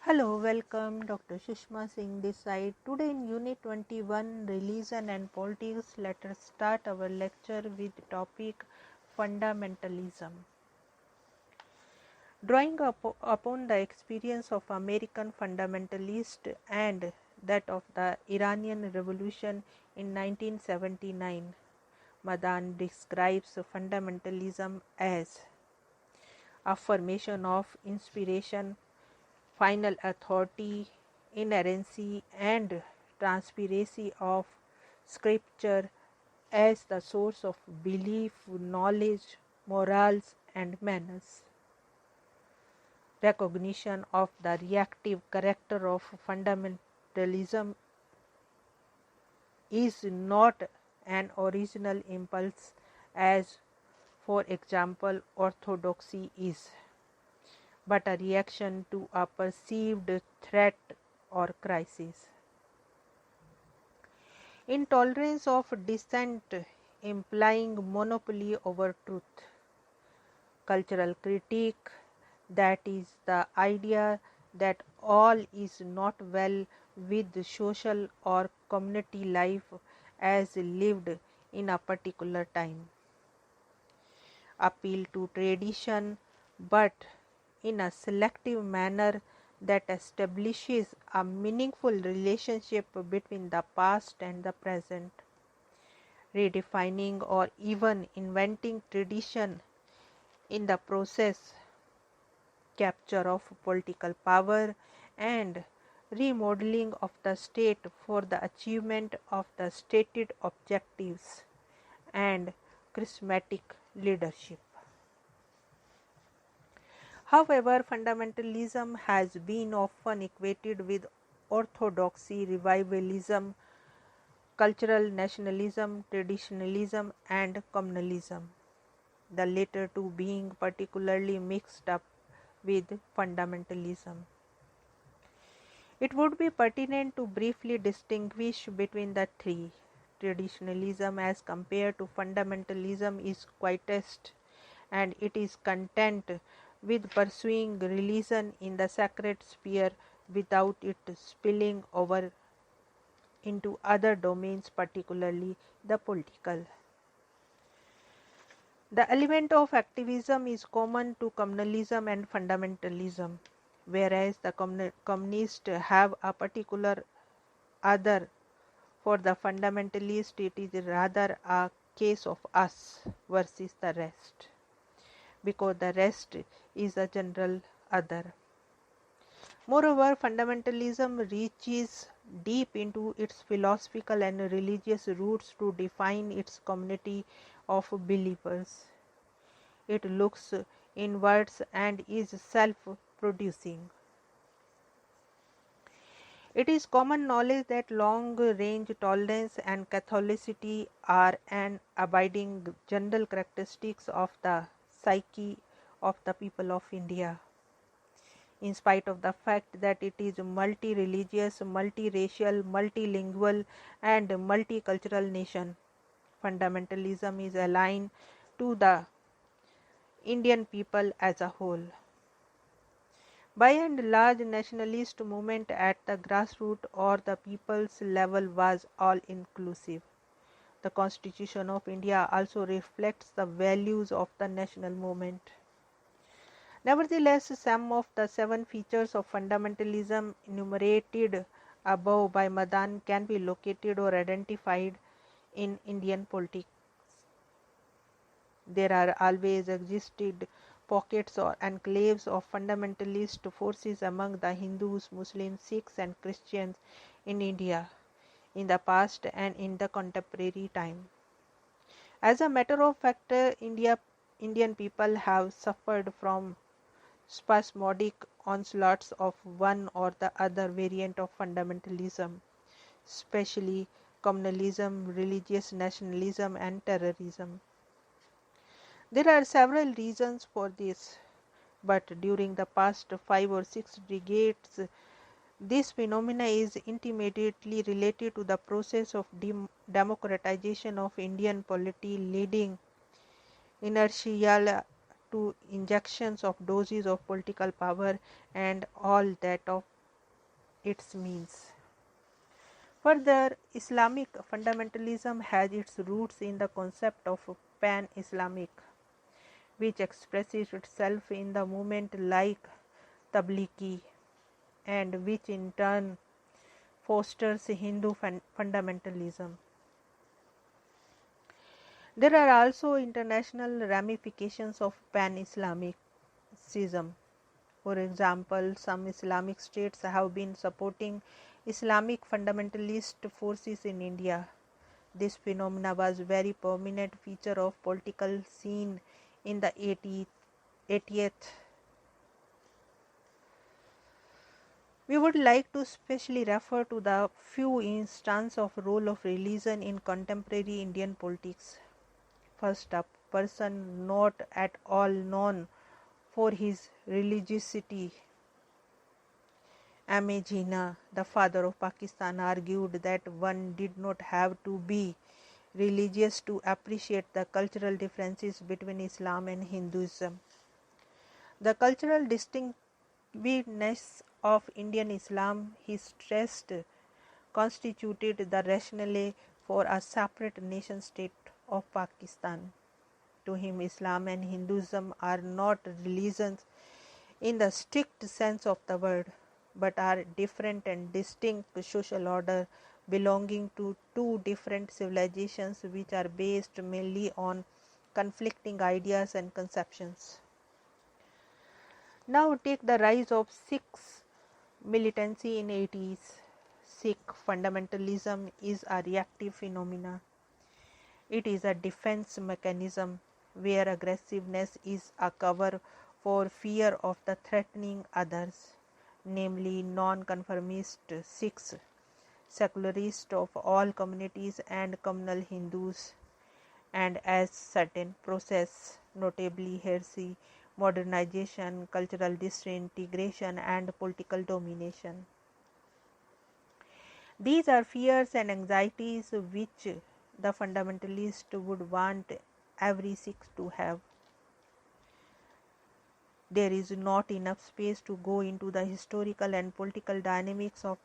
Hello, welcome. Dr. Sushma Singh this side. Today in Unit 21, Religion and Politics, let us start our lecture with topic Fundamentalism. Drawing upon the experience of American fundamentalists and that of the Iranian Revolution in 1979, Madan describes fundamentalism as affirmation of inspiration, final authority, inerrancy, and transparency of scripture as the source of belief, knowledge, morals, and manners. Recognition of the reactive character of fundamentalism is not an original impulse, as, for example, orthodoxy is, but a reaction to a perceived threat or crisis. Intolerance of dissent implying monopoly over truth. Cultural critique, that is the idea that all is not well with social or community life as lived in a particular time. Appeal to tradition, but in a selective manner that establishes a meaningful relationship between the past and the present. Redefining or even inventing tradition in the process, capture of political power, and remodeling of the state for the achievement of the stated objectives, and charismatic leadership. However, fundamentalism has been often equated with orthodoxy, revivalism, cultural nationalism, traditionalism, and communalism, the latter two being particularly mixed up with fundamentalism. It would be pertinent to briefly distinguish between the three. Traditionalism as compared to fundamentalism is quietist, and it is content with pursuing religion in the sacred sphere without it spilling over into other domains, particularly the political. The element of activism is common to communalism and fundamentalism, whereas the communists have a particular other. For the fundamentalist, it is rather a case of us versus the rest, because the rest is a general other. Moreover, fundamentalism reaches deep into its philosophical and religious roots to define its community of believers. It looks inwards and is self-producing. It is common knowledge that long-range tolerance and Catholicity are an abiding general characteristics of the psyche of the people of India, in spite of the fact that it is multi-religious, multi-racial, multilingual, and multicultural nation. Fundamentalism is aligned to the Indian people as a whole. By and large, nationalist movement at the grassroots or the people's level was all-inclusive. The Constitution of India also reflects the values of the national movement. Nevertheless, some of the 7 features of fundamentalism enumerated above by Madan can be located or identified in Indian politics. There are always existed pockets or enclaves of fundamentalist forces among the Hindus, Muslims, Sikhs, and Christians in India in the past and in the contemporary time. As a matter of fact, Indian people have suffered from spasmodic onslaughts of one or the other variant of fundamentalism, especially communalism, religious nationalism, and terrorism. There are several reasons for this, but during the past 5 or 6 decades, this phenomena is intimately related to the process of democratization of Indian polity, leading inertial to injections of doses of political power and all that of its means. Further, Islamic fundamentalism has its roots in the concept of pan-Islamic, which expresses itself in the movement like Tablighi, and which in turn fosters Hindu fundamentalism. There are also international ramifications of pan-Islamicism. For example, some Islamic states have been supporting Islamic fundamentalist forces in India. This phenomenon was a very prominent feature of political scene in the 80th. We would like to specially refer to the few instances of role of religion in contemporary Indian politics. First, a person not at all known for his religiosity, M.A. Jinnah, the father of Pakistan, argued that one did not have to be religious to appreciate the cultural differences between Islam and Hinduism. The cultural distinctiveness of Indian Islam, he stressed, constituted the rationale for a separate nation state of Pakistan. To him, Islam and Hinduism are not religions in the strict sense of the word, but are different and distinct social order belonging to two different civilizations which are based mainly on conflicting ideas and conceptions. Now take the rise of Sikh militancy in 80s. Sikh fundamentalism is a reactive phenomenon. It is a defense mechanism where aggressiveness is a cover for fear of the threatening others, namely non-conformist Sikhs, secularists of all communities and communal Hindus, and as certain process, notably heresy, modernization, cultural disintegration, and political domination. These are fears and anxieties which the fundamentalist would want every Sikh to have. There is not enough space to go into the historical and political dynamics of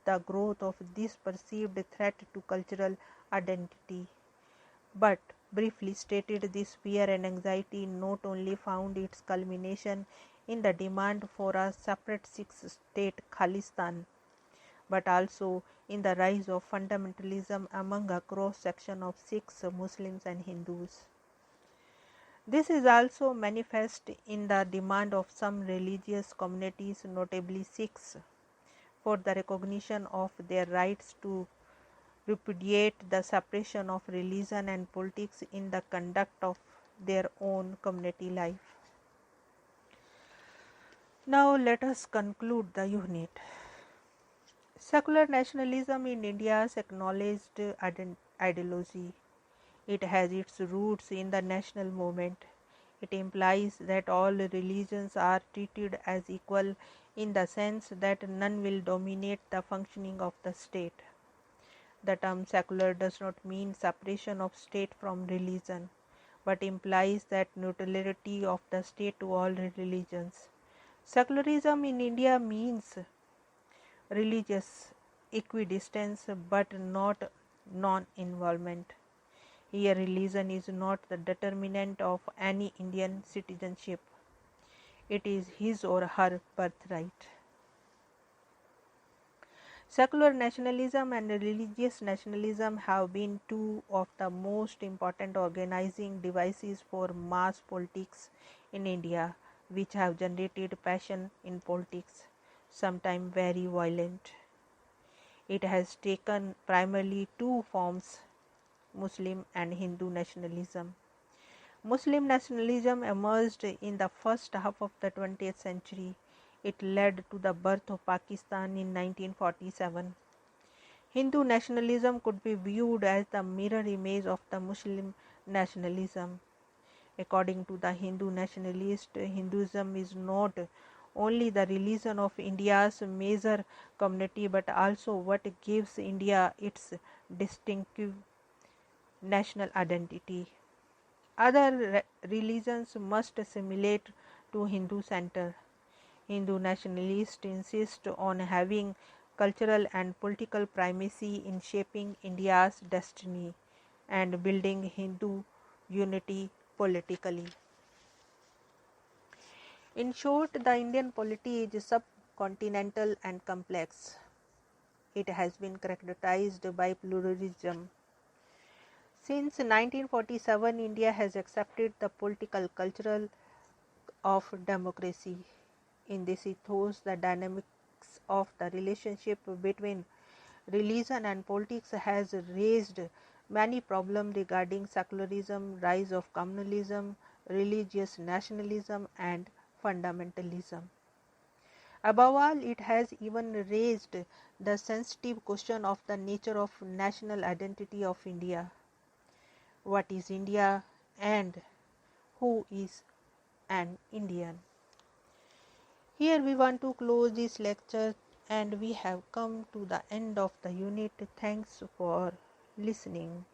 the growth of this perceived threat to cultural identity. But briefly stated, this fear and anxiety not only found its culmination in the demand for a separate Sikh state Khalistan, but also in the rise of fundamentalism among a cross-section of Sikhs, Muslims and Hindus. This is also manifest in the demand of some religious communities, notably Sikhs, for the recognition of their rights to repudiate the separation of religion and politics in the conduct of their own community life. Now let us conclude the unit. Secular nationalism in India's acknowledged ideology. It has its roots in the national movement. It implies that all religions are treated as equal in the sense that none will dominate the functioning of the state. The term secular does not mean separation of state from religion, but implies that neutrality of the state to all religions. Secularism in India means religious equidistance but not non-involvement. Here, religion is not the determinant of any Indian citizenship. It is his or her birthright. Secular nationalism and religious nationalism have been two of the most important organizing devices for mass politics in India, which have generated passion in politics, sometimes very violent. It has taken primarily two forms, Muslim and Hindu nationalism. Muslim nationalism emerged in the first half of the 20th century. It led to the birth of Pakistan in 1947. Hindu nationalism could be viewed as the mirror image of the Muslim nationalism. According to the Hindu nationalist, Hinduism is not only the religion of India's major community but also what gives India its distinctive national identity. Other religions must assimilate to Hindu center. Hindu nationalists insist on having cultural and political primacy in shaping India's destiny and building Hindu unity politically. In short, the Indian polity is subcontinental and complex. It has been characterized by pluralism. Since 1947, India has accepted the political cultural of democracy. In this ethos, the dynamics of the relationship between religion and politics has raised many problems regarding secularism, rise of communalism, religious nationalism, and fundamentalism. Above all, it has even raised the sensitive question of the nature of national identity of India. What is India and who is an Indian? Here we want to close this lecture and we have come to the end of the unit. Thanks for listening.